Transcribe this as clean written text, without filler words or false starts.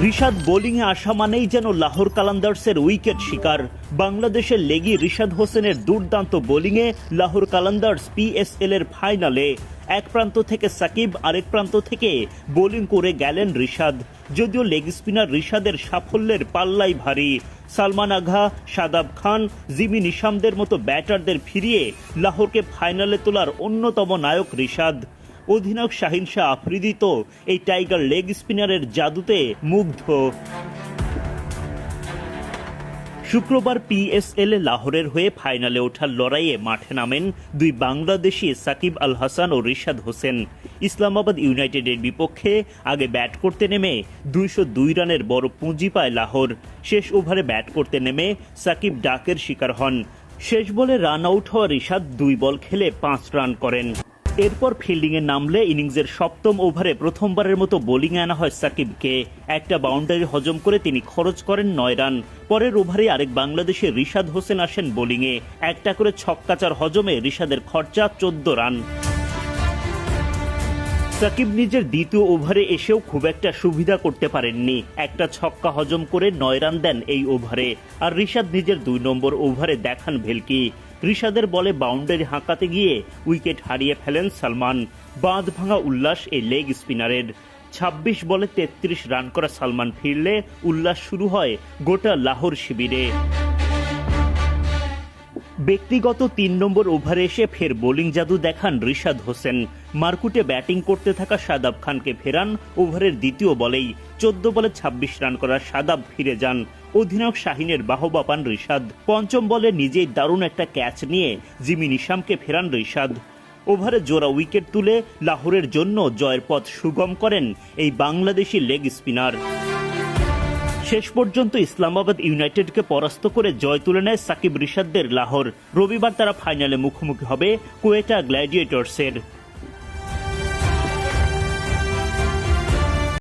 রিশাদ বোলিংয়ে আসা মানেই যেন লাহোর কালান্দার্সের উইকেট শিকার। বাংলাদেশের লেগি রিশাদ হোসেনের দুর্দান্ত বোলিংয়ে লাহোর কালান্দার্স পিএসএল এর ফাইনালে। এক প্রান্ত থেকে সাকিব, আরেক প্রান্ত থেকে বোলিং করে গেলেন রিশাদ। যদিও লেগ স্পিনার রিশাদের সাফল্যের পাল্লাই ভারী। সালমান আগা, শাদাব খান, জিমি নিশামদের মতো ব্যাটারদের ফিরিয়ে লাহোরকে ফাইনালে তোলার অন্যতম নায়ক রিশাদ। অধিনায়ক শাহিন শাহ আফ্রিদি তো এই টাইগার লেগ স্পিনারের জাদুতে মুগ্ধ। শুক্রবার পিএসএল এ লাহোরের হয়ে ফাইনালে ওঠার লড়াইয়ে মাঠে নামেন দুই বাংলাদেশি সাকিব আল হাসান ও রিশাদ হোসেন। ইসলামাবাদ ইউনাইটেডের বিপক্ষে আগে ব্যাট করতে নেমে 202 রানের বড় পুঁজি পায় লাহোর। শেষ ওভারে ব্যাট করতে নেমে সাকিব ডাকের শিকার হন। শেষ বলে রান আউট হওয়া রিশাদ 2 বল খেলে 5 রান করেন। এরপর ফিল্ডিংয়ে নামলে ইনিংসের সপ্তম ওভারে প্রথমবারের মতো বোলিংয়ে আনা হয় সাকিবকে। একটা বাউন্ডারি হজম করে তিনি খরচ করেন 9 রান। পরের ওভারে আরেক বাংলাদেশের রিশাদ হোসেন আসেন বোলিংয়ে। একটা করে ছক্কা-চার হজমে রিশাদের খরচা 14 রান। সাকিব নিজের দ্বিতীয় ওভারে এসেও খুব একটা সুবিধা করতে পারেননি। একটা ছক্কা হজম করে 9 রান দেন এই ওভারে। আর রিশাদ নিজের 2 নম্বর ওভারে দেখান ভেলকি। রিশাদের বলে বাউন্ডারি হাঁকাতে গিয়ে উইকেট হারিয়ে ফেলেন সালমান। বাঁধ ভাঙা উল্লাস এই লেগ স্পিনারের। 26 বলে 33 রান করা সালমান ফিরলে উল্লাস শুরু হয় গোটা লাহোর শিবিরে। ব্যক্তিগত 3 নম্বর ওভারে এসে ফের বোলিং জাদু দেখান রিশাদ হোসেন। মারকুটে ব্যাটিং করতে থাকা শাদাব খানকে ফেরান ওভারের দ্বিতীয় বলেই। 14 বলে 26 রান করা শাদাব ফিরে যান। অধিনায়ক শাহিনের বাহবা পান রিশাদ। পঞ্চম বলে নিজেই দারুণ একটা ক্যাচ নিয়ে জিমি নিশামকে ফেরান রিশাদ। ওভারে জোড়া উইকেট তুলে লাহোরের জন্য জয়ের পথ সুগম করেন এই বাংলাদেশি লেগ স্পিনার। শেষ পর্যন্ত ইসলামাবাদ ইউনাইটেডকে পরাস্ত করে জয় তুলে নেয় সাকিব রিশাদদের লাহোর। রবিবার তারা ফাইনালে মুখোমুখি হবে কোয়েটা গ্ল্যাডিয়েটর্সের।